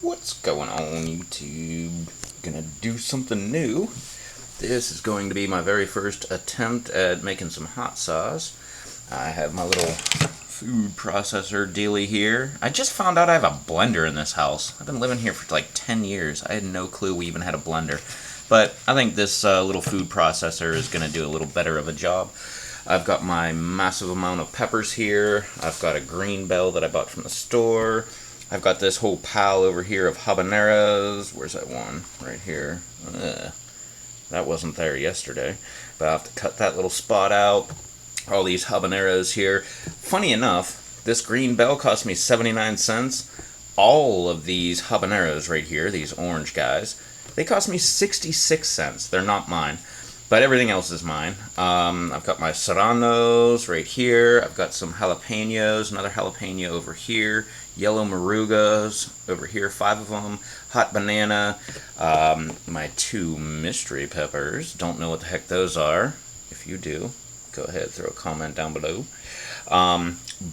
What's going on, YouTube? Gonna do something new. This is going to be my very first attempt at making some hot sauce. I have my little food processor dealy here. I just found out I have a blender in this house. I've been living here for like 10 years. I had no clue we even had a blender. But I think this little food processor is gonna do a little better of a job. I've got my massive amount of peppers here. I've got a green bell that I bought from the store. I've got this whole pile over here of habaneros. Where's that one? Right here. That wasn't there yesterday. But I'll have to cut that little spot out. All these habaneros here. Funny enough, this green bell cost me 79 cents. All of these habaneros right here, these orange guys, they cost me 66 cents. They're not mine. But everything else is mine. I've got my serranos right here. I've got some jalapenos, another jalapeno over here. Yellow marugas over here, 5 of them. Hot banana. My 2 mystery peppers. Don't know what the heck those are. If you do, go ahead, throw a comment down below.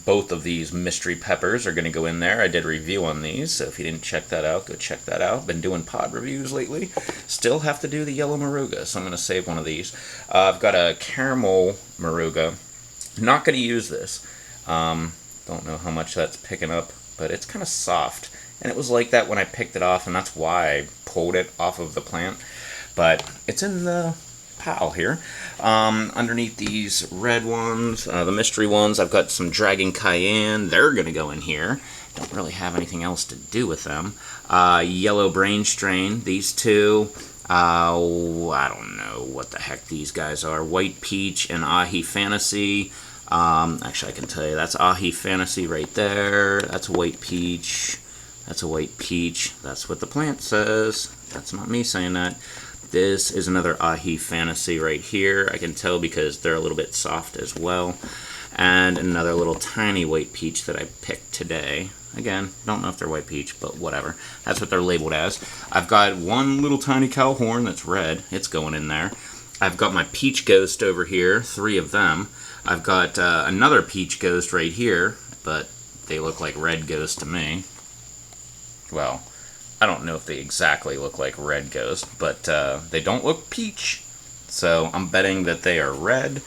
Both of these mystery peppers are going to go in there. I did a review on these, so if you didn't check that out, go check that out. Been doing pod reviews lately. Still have to do the yellow maruga, so I'm going to save one of these. I've got a caramel maruga. Not going to use this. Don't know how much that's picking up, but it's kind of soft. And it was like that when I picked it off, and that's why I pulled it off of the plant. But it's in the pile here. Underneath these red ones, the mystery ones, I've got some Dragon Cayenne. They're going to go in here. Don't really have anything else to do with them. Yellow Brain Strain, these 2. I don't know what the heck these guys are. White Peach and Ahi Fantasy. Actually, I can tell you, that's Ahi Fantasy right there. That's a White Peach. That's a White Peach. That's what the plant says. That's not me saying that. This is another Ahi Fantasy right here. I can tell because they're a little bit soft as well. And another little tiny white peach that I picked today. Again, don't know if they're white peach, but whatever. That's what they're labeled as. I've got one little tiny cow horn that's red. It's going in there. I've got my peach ghost over here, 3 of them. I've got another peach ghost right here, but they look like red ghosts to me. Well, I don't know if they exactly look like red ghost, but they don't look peach. So I'm betting that they are red.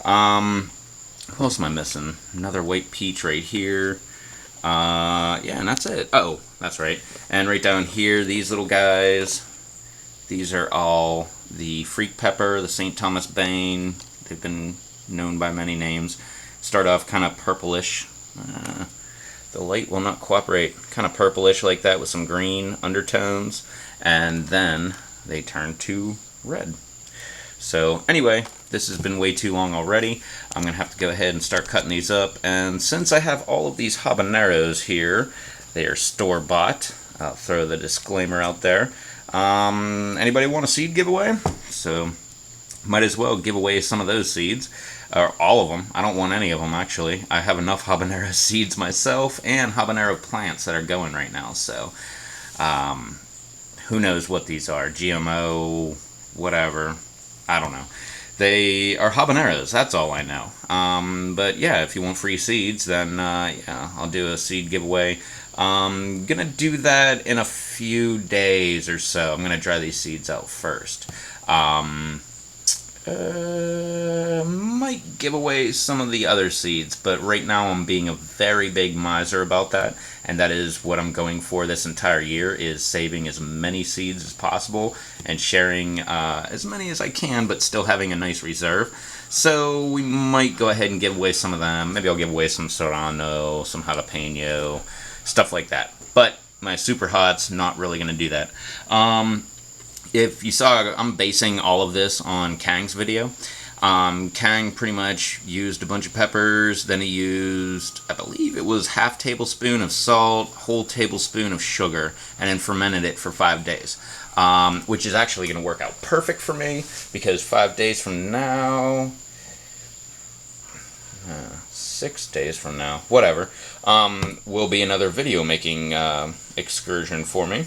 What else am I missing? Another white peach right here. Yeah, and that's it. Oh, that's right. And right down here, these little guys. These are all the Freak Pepper, the St. Thomas Bane. They've been known by many names. Start off kind of purplish. The light will not cooperate. Kind of purplish like that with some green undertones. And then they turn to red. So anyway, this has been way too long already. I'm going to have to go ahead and start cutting these up. And since I have all of these habaneros here, they are store-bought. I'll throw the disclaimer out there. Anybody want a seed giveaway? So might as well give away some of those seeds. Or all of them. I don't want any of them, actually. I have enough habanero seeds myself and habanero plants that are going right now. So, who knows what these are? GMO, whatever. I don't know. They are habaneros. That's all I know. But yeah, if you want free seeds, then yeah, I'll do a seed giveaway. Gonna do that in a few days or so. I'm gonna dry these seeds out first. Might give away some of the other seeds, but right now I'm being a very big miser about that, and that is what I'm going for this entire year, is saving as many seeds as possible and sharing as many as I can, but still having a nice reserve. So we might go ahead and give away some of them. Maybe I'll give away some serrano, some jalapeno, stuff like that. But my super hot's not really going to do that. If you saw, I'm basing all of this on Khang's video. Khang pretty much used a bunch of peppers, then he used, I believe it was half tablespoon of salt, whole tablespoon of sugar, and then fermented it for 5 days. Which is actually going to work out perfect for me, because 5 days from now, 6 days from now, whatever, will be another video making excursion for me.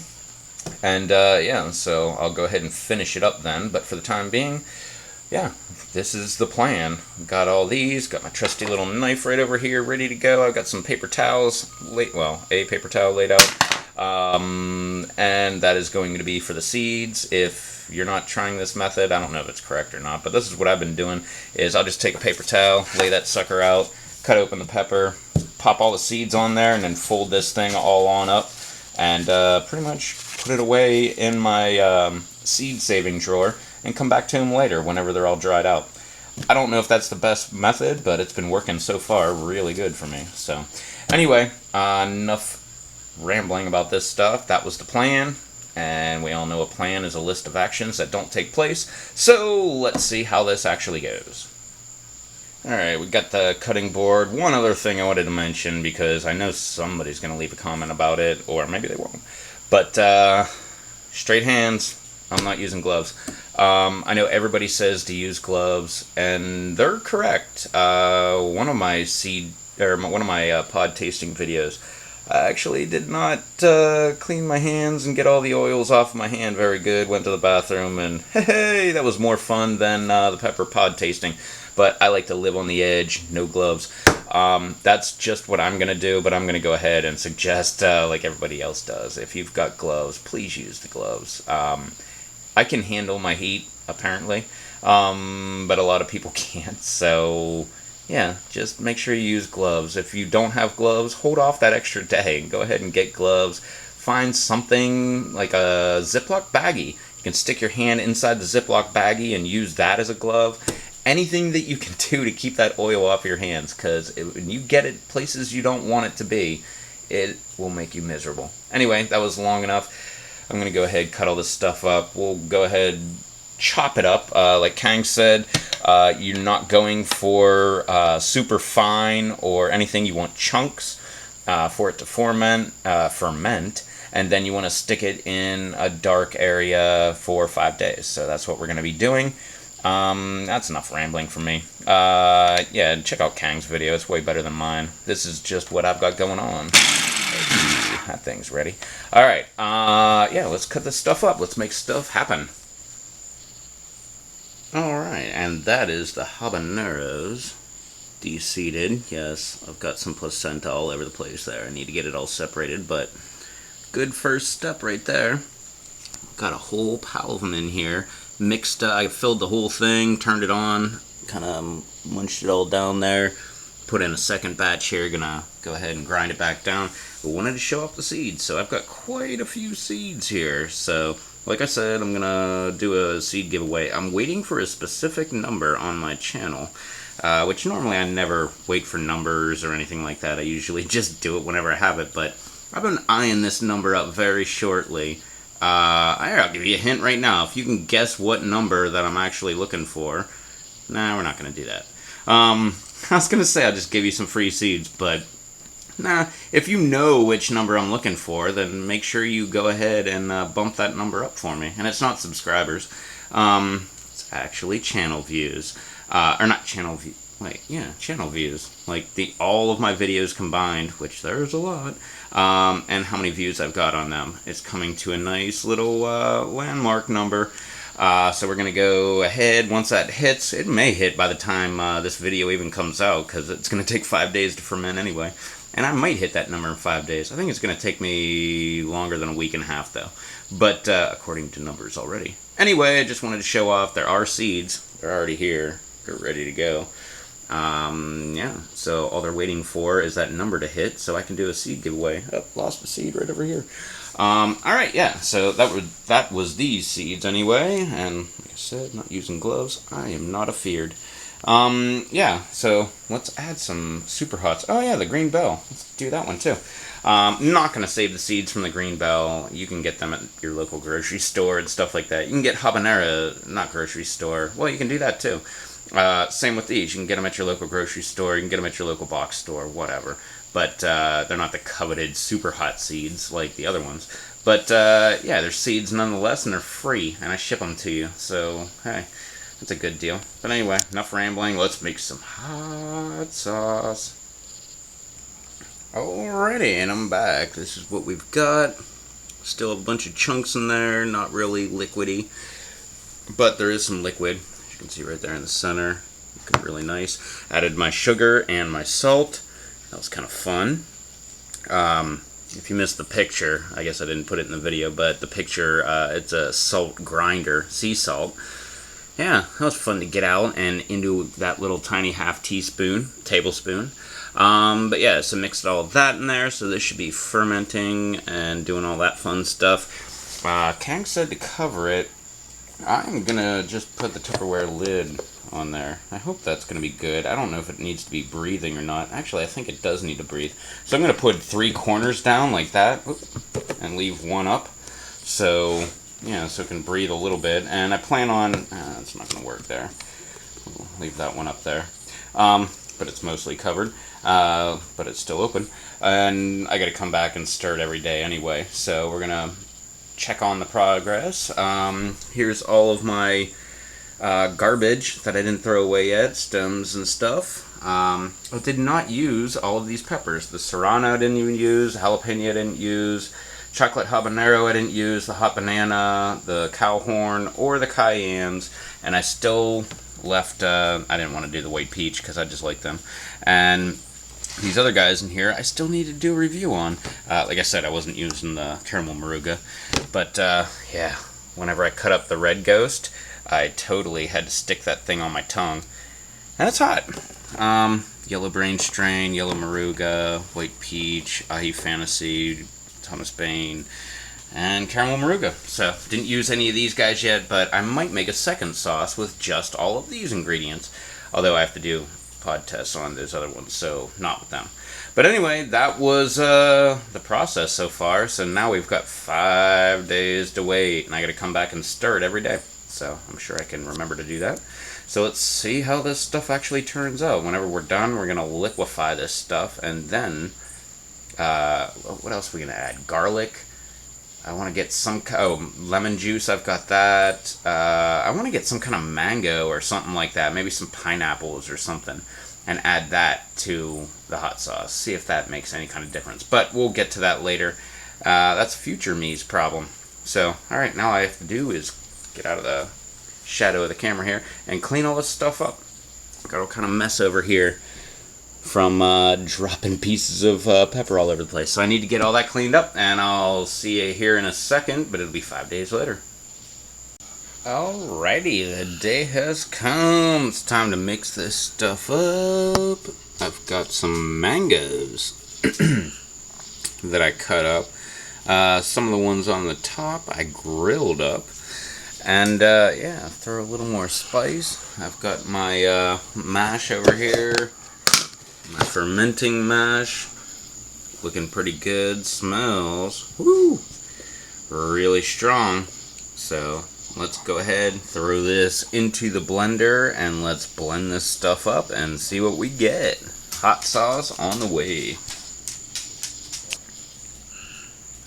And yeah, so I'll go ahead and finish it up then. But for the time being, yeah, this is the plan. Got all these, got my trusty little knife right over here ready to go. I've got some paper towels, a paper towel laid out. And that is going to be for the seeds. If you're not trying this method, I don't know if it's correct or not, but this is what I've been doing, is I'll just take a paper towel, lay that sucker out, cut open the pepper, pop all the seeds on there, and then fold this thing all on up, and pretty much put it away in my seed saving drawer, and come back to them later whenever they're all dried out. I don't know if that's the best method, but it's been working so far really good for me. So anyway, enough rambling about this stuff. That was the plan, and we all know a plan is a list of actions that don't take place. So let's see how this actually goes. Alright, we got the cutting board. One other thing I wanted to mention, because I know somebody's going to leave a comment about it, or maybe they won't. But straight hands. I'm not using gloves. I know everybody says to use gloves, and they're correct. One of my pod tasting videos, I actually did not clean my hands and get all the oils off my hand very good. Went to the bathroom, and hey, that was more fun than the pepper pod tasting. But I like to live on the edge, no gloves. That's just what I'm going to do, but I'm going to go ahead and suggest, like everybody else does, if you've got gloves, please use the gloves. I can handle my heat, apparently, but a lot of people can't, so yeah, just make sure you use gloves. If you don't have gloves, hold off that extra day and go ahead and get gloves. Find something like a Ziploc baggie. You can stick your hand inside the Ziploc baggie and use that as a glove. Anything that you can do to keep that oil off your hands, because when you get it places you don't want it to be, it will make you miserable. Anyway, that was long enough. I'm going to go ahead and cut all this stuff up. We'll go ahead and chop it up. Like Khang said, you're not going for super fine or anything. You want chunks for it to ferment, and then you want to stick it in a dark area for 5 days. So that's what we're going to be doing. That's enough rambling for me. Yeah, check out Khang's video. It's way better than mine. This is just what I've got going on. That thing's ready. Alright, yeah, let's cut this stuff up. Let's make stuff happen. Alright, and that is the habaneros de-seeded. Yes, I've got some placenta all over the place there. I need to get it all separated, but good first step right there. Got a whole pile of them in here. Mixed, I filled the whole thing, turned it on, kind of munched it all down there. Put in a second batch here, gonna go ahead and grind it back down. But wanted to show off the seeds, so I've got quite a few seeds here. So, like I said, I'm gonna do a seed giveaway. I'm waiting for a specific number on my channel, which normally I never wait for numbers or anything like that. I usually just do it whenever I have it, but I've been eyeing this number up very shortly. I'll give you a hint right now. If you can guess what number that I'm actually looking for. Nah, we're not gonna do that. I was going to say I'll just give you some free seeds, but nah, if you know which number I'm looking for, then make sure you go ahead and bump that number up for me. And it's not subscribers. It's actually channel views. Or not channel views. Channel views. Like all of my videos combined, which there's a lot, and how many views I've got on them. It's coming to a nice little landmark number. So we're going to go ahead. Once that hits, it may hit by the time this video even comes out, because it's going to take 5 days to ferment anyway. And I might hit that number in 5 days. I think it's going to take me longer than a week and a half, though. But according to numbers already. Anyway, I just wanted to show off. There are seeds. They're already here. They're ready to go. Yeah, so all they're waiting for is that number to hit, so I can do a seed giveaway. Oh, lost a seed right over here. Alright, yeah, so that was these seeds anyway, and like I said, not using gloves. I am not afeared. Yeah, so let's add some super hots. Oh yeah, the green bell. Let's do that one too. Not going to save the seeds from the green bell. You can get them at your local grocery store and stuff like that. You can get habanero, not grocery store. Well, you can do that too. Same with these. You can get them at your local grocery store. You can get them at your local box store, whatever. But they're not the coveted super hot seeds like the other ones. But yeah, they're seeds nonetheless, and they're free, and I ship them to you. So, hey, that's a good deal. But anyway, enough rambling. Let's make some hot sauce. Alrighty, and I'm back. This is what we've got. Still a bunch of chunks in there, not really liquidy. But there is some liquid. As you can see right there in the center. Looking really nice. Added my sugar and my salt. That was kind of fun. if you missed the picture, I guess I didn't put it in the video, but the picture, it's a salt grinder, sea salt. Yeah, that was fun to get out and into that little tiny tablespoon. But yeah, so mixed all of that in there, so this should be fermenting and doing all that fun stuff. Khang said to cover it, I'm gonna just put the Tupperware lid on there. I hope that's gonna be good. I don't know if it needs to be breathing or not. Actually, I think it does need to breathe. So I'm gonna put 3 corners down like that, and leave one up. So, yeah, so it can breathe a little bit. And I plan on, it's not gonna work there. We'll leave that one up there. But it's mostly covered. But it's still open. And I gotta come back and stir it every day anyway. So we're gonna check on the progress. Here's all of my garbage that I didn't throw away yet, stems and stuff. I did not use all of these peppers. The serrano I didn't even use, jalapeno I didn't use, chocolate habanero I didn't use, the hot banana, the cow horn, or the cayennes, and I still left, I didn't want to do the white peach because I just like them. And these other guys in here, I still need to do a review on. Like I said, I wasn't using the caramel maruga. But, yeah, whenever I cut up the red ghost, I totally had to stick that thing on my tongue. And it's hot. Yellow brain strain, yellow maruga, white peach, ahi fantasy, Thomas Bain, and caramel maruga. So, didn't use any of these guys yet, but I might make a second sauce with just all of these ingredients. Although I have to do pod tests on those other ones, so not with them. But anyway, that was the process so far. So now we've got 5 days to wait, and I got to come back and stir it every day. So I'm sure I can remember to do that. So let's see how this stuff actually turns out. Whenever we're done, we're gonna liquefy this stuff, and then what else are we gonna add? Garlic. I want to get some lemon juice. I've got that. I want to get some kind of mango or something like that. Maybe some pineapples or something, and add that to the hot sauce. See if that makes any kind of difference. But we'll get to that later. That's future me's problem. So, all right, now all I have to do is get out of the shadow of the camera here and clean all this stuff up. Got all kind of mess over here from dropping pieces of pepper all over the place. So I need to get all that cleaned up, and I'll see you here in a second, but it'll be 5 days later. Alrighty, the day has come. It's time to mix this stuff up. I've got some mangoes that I cut up. Some of the ones on the top I grilled up. And, yeah, throw a little more spice. I've got my mash over here. My fermenting mash, looking pretty good, smells, woo, really strong. So let's go ahead, throw this into the blender, and let's blend this stuff up and see what we get. Hot sauce on the way.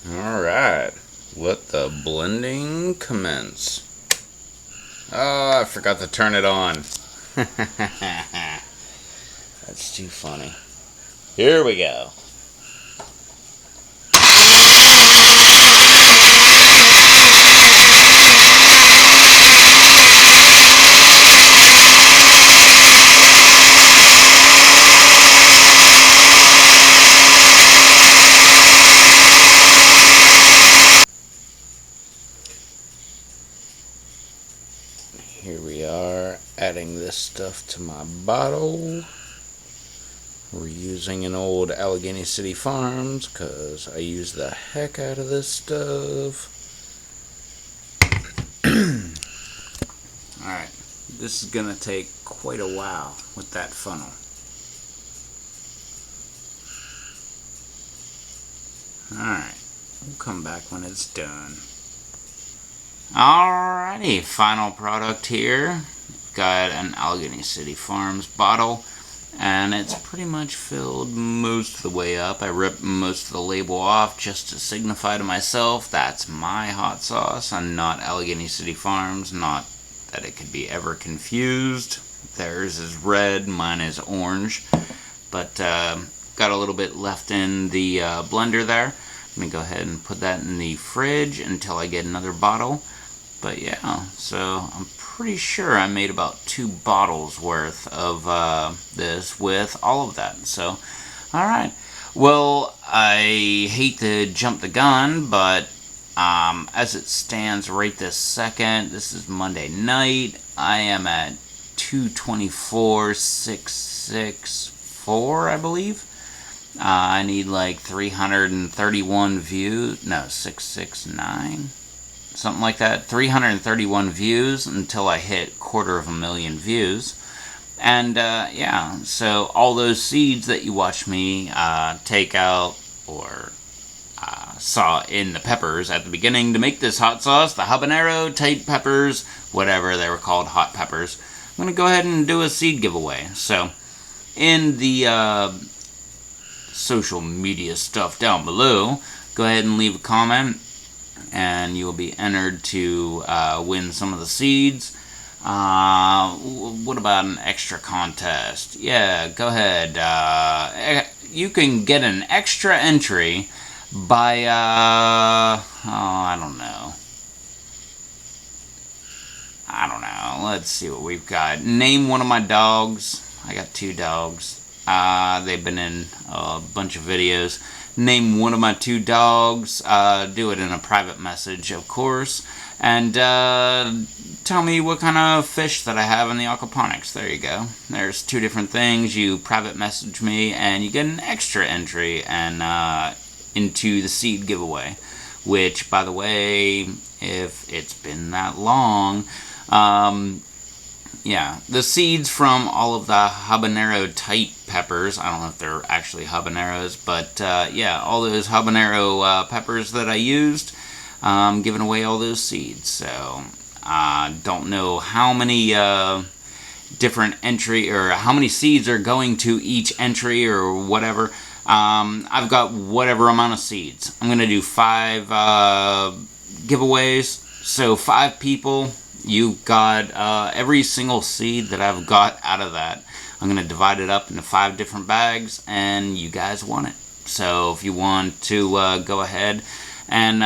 Alright, let the blending commence. Oh, I forgot to turn it on. That's too funny. Here we go. Here we are, adding this stuff to my bottle. We're using an old Allegheny City Farms because I use the heck out of this stuff. Alright, this is going to take quite a while with that funnel. Alright, we'll come back when it's done. Alrighty, final product here. Got an Allegheny City Farms bottle. And it's pretty much filled most of the way up. I ripped most of the label off just to signify to myself that's my hot sauce and not Allegheny City Farms. Not that it could be ever confused. Theirs is red, mine is orange. But got a little bit left in the blender there. Let me go ahead and put that in the fridge until I get another bottle. But yeah, so I'm pretty sure I made about 2 bottles worth of this with all of that. So, alright. Well, I hate to jump the gun, but as it stands right this second, this is Monday night. I am at 224,664, I believe. I need like 331 views. No, 669. Something like that. 331 views until I hit 250,000 views. And yeah, so all those seeds that you watched me take out or saw in the peppers at the beginning to make this hot sauce, the habanero type peppers, whatever they were called, hot peppers, I'm going to go ahead and do a seed giveaway. So in the social media stuff down below, go ahead and leave a comment and you will be entered to win some of the seeds. What about an extra contest? Yeah, go ahead. You can get an extra entry by, I don't know. Let's see what we've got. Name one of my dogs. I got 2 dogs. They've been in a bunch of videos. Name one of my 2 dogs. Do it in a private message, of course. And tell me what kind of fish that I have in the aquaponics. There you go. There's 2 different things. You private message me and you get an extra entry and into the seed giveaway. Which, by the way, if it's been that long, yeah, the seeds from all of the habanero type peppers, I don't know if they're actually habaneros, but yeah, all those habanero peppers that I used, giving away all those seeds. So don't know how many different entry or how many seeds are going to each entry or whatever. I've got whatever amount of seeds. I'm going to do 5 giveaways. So 5 people, you got every single seed that I've got out of that. I'm going to divide it up into 5 different bags and you guys won it. So if you want to go ahead and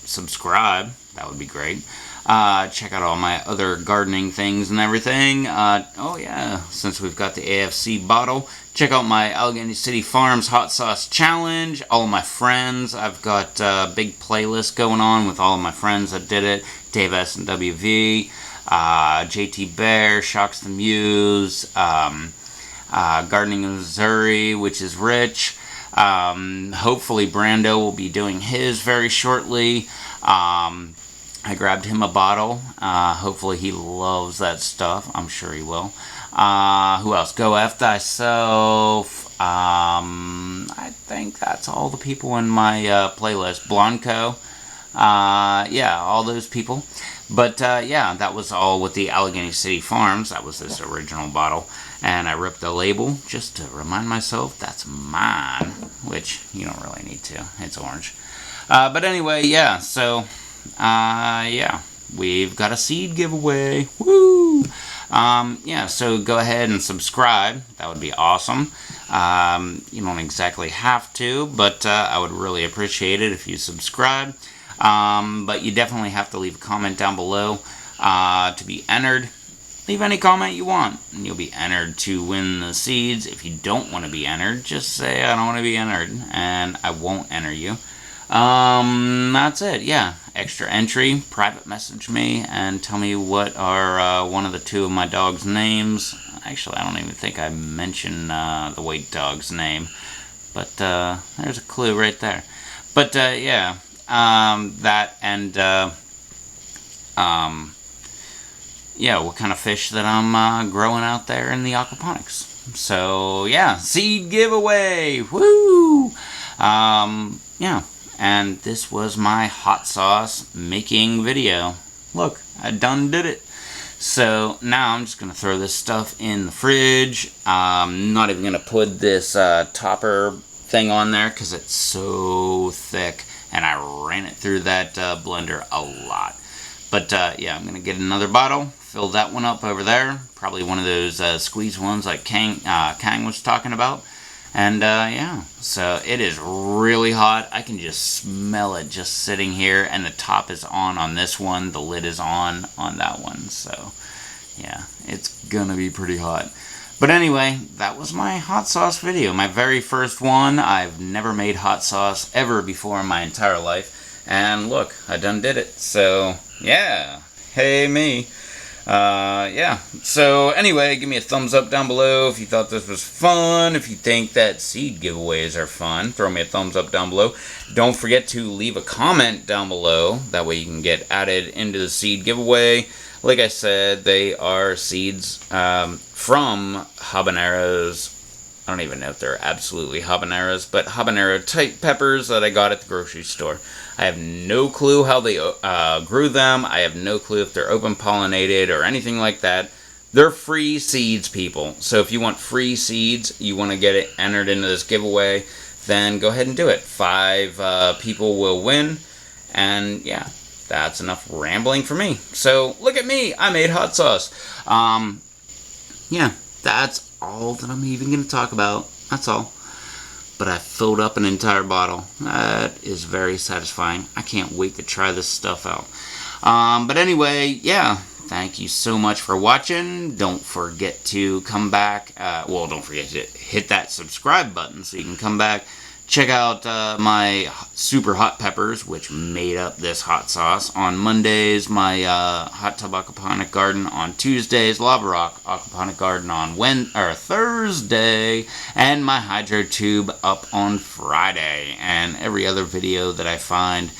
subscribe, that would be great. Check out all my other gardening things and everything. Oh yeah, since we've got the AFC bottle, check out my Allegheny City Farms Hot Sauce Challenge. All of my friends, I've got a big playlist going on with all of my friends that did it. Dave S and WV, JT Bear, Shocks the Muse, Gardening in Missouri, which is Rich. Hopefully Brando will be doing his very shortly. I grabbed him a bottle. Hopefully he loves that stuff. I'm sure he will. Who else? Go F Thyself. I think that's all the people in my playlist. Blanco. Yeah, all those people. But yeah, that was all with the Allegheny City Farms. That was this original bottle. And I ripped the label just to remind myself that's mine. Which you don't really need to. It's orange. But anyway, yeah, so... yeah, we've got a seed giveaway. Woo! Yeah, so go ahead and subscribe. That would be awesome. You don't exactly have to, but I would really appreciate it if you subscribe. But you definitely have to leave a comment down below to be entered. Leave any comment you want, and you'll be entered to win the seeds. If you don't want to be entered, just say I don't want to be entered, and I won't enter you. That's it, yeah. Extra entry, private message me, and tell me what are one of the 2 of my dog's names. Actually, I don't even think I mentioned the white dog's name. But there's a clue right there. But yeah, that and yeah, what kind of fish that I'm growing out there in the aquaponics. So yeah, seed giveaway! Woo! Yeah. And this was my hot sauce making video. Look, I done did it. So now I'm just going to throw this stuff in the fridge. I'm not even going to put this topper thing on there because it's so thick. And I ran it through that blender a lot. But yeah, I'm going to get another bottle. Fill that one up over there. Probably one of those squeeze ones like Khang was talking about. And yeah, so it is really hot. I can just smell it just sitting here, and the top is on this one. The lid is on that one. So yeah, it's gonna be pretty hot. But anyway, that was my hot sauce video. My very first one. I've never made hot sauce ever before in my entire life. And look, I done did it. So, yeah. Hey, me. Yeah. So, anyway, give me a thumbs up down below if you thought this was fun. If you think that seed giveaways are fun, throw me a thumbs up down below. Don't forget to leave a comment down below. That way you can get added into the seed giveaway. Like I said, they are seeds from habaneros. I don't even know if they're absolutely habaneros, but habanero type peppers that I got at the grocery store. I have no clue how they grew them. I have no clue if they're open pollinated or anything like that. They're free seeds, people. So if you want free seeds, you want to get it entered into this giveaway, then go ahead and do it. 5 people will win, and yeah. That's enough rambling for me. So, look at me. I made hot sauce. Yeah, that's all that I'm even going to talk about. That's all. But I filled up an entire bottle. That is very satisfying. I can't wait to try this stuff out. But anyway, yeah. Thank you so much for watching. Don't forget to come back. Well, don't forget to hit that subscribe button so you can come back. Check out my super hot peppers, which made up this hot sauce. On Mondays, my hot tub aquaponic garden. On Tuesdays, lava rock aquaponic garden on Thursday. And my hydro tube up on Friday. And every other video that I find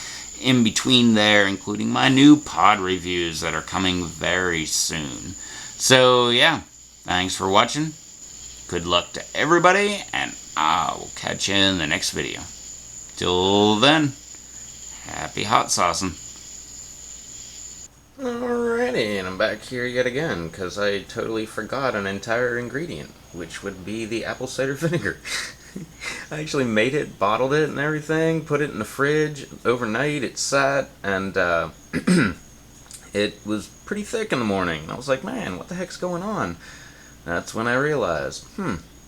in between there, including my new pod reviews that are coming very soon. So, yeah. Thanks for watching. Good luck to everybody, and I will catch you in the next video. Till then, happy hot saucing. Alrighty, and I'm back here yet again, because I totally forgot an entire ingredient, which would be the apple cider vinegar. I actually made it, bottled it and everything, put it in the fridge overnight, it sat, and it was pretty thick in the morning. I was like, man, what the heck's going on? That's when I realized,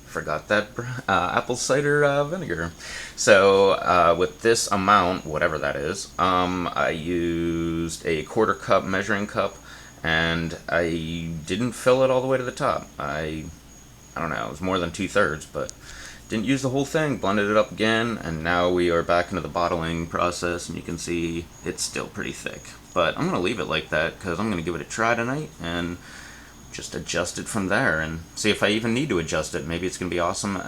forgot that apple cider vinegar. So with this amount, whatever that is, I used a 1/4 cup measuring cup, and I didn't fill it all the way to the top. I don't know, it was more than 2/3, but didn't use the whole thing. Blended it up again, and now we are back into the bottling process, and you can see it's still pretty thick. But I'm going to leave it like that because I'm going to give it a try tonight, and just adjust it from there and see if I even need to adjust it. Maybe it's going to be awesome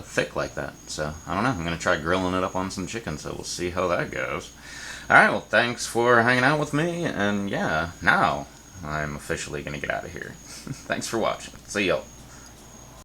thick like that. So, I don't know. I'm going to try grilling it up on some chicken, so we'll see how that goes. Alright, well, thanks for hanging out with me, and yeah, now I'm officially going to get out of here. Thanks for watching. See y'all.